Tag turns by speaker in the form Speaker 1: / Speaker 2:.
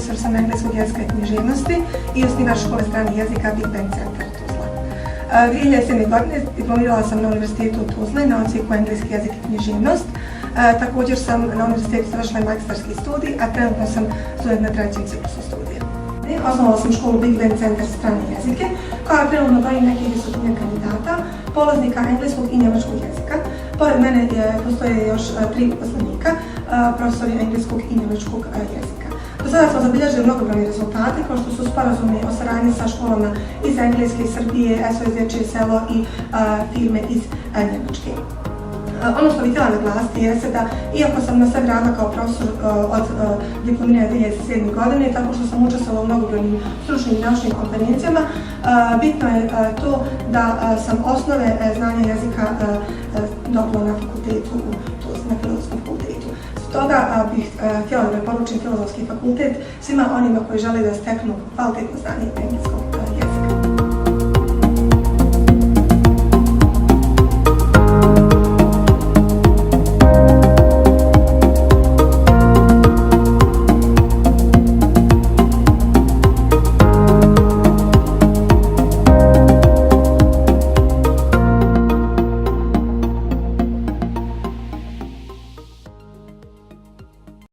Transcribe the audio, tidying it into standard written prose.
Speaker 1: profesor sam engleskog jezika i književnosti i osnivač škole stranih jezika Big Bang Centar Tuzla. 2007. godine diplomirala sam na Univerzitetu u Tuzli na odsjeku engleski jezik i književnost. Također sam na univerzitetu završila magistarski studij, a trenutno sam student na trećem ciklusu studija. Osnovala sam školu Big Bang Centar strane jezike, koja trenutno broji nekih 200 kandidata, polaznika engleskog i njemačkog jezika. Pored mene postoje još 3 uposlenika, profesori engleskog i njemačkog jezika. Do sada smo zabilježili mnogobrojne rezultate, kao što su sporazumi o saradnji sa školama iz Engleske, Srbije, SOS Dječje selo i firme iz Njemačke. Ono što bih htjela naglasiti jeste da, iako sam na sebi radila kao profesor od diplomiranja 2007. godine, tako što sam učestvovala u mnogobrojnim stručnim i naučnim konferencijama, bitno je to da sam osnove znanja jezika dobila na fakultetu, na Filozofskom fakultetu. Stoga bih htjela da preporučim Filozofski fakultet svima onima koji žele da steknu kvalitetno znanje u engleskom.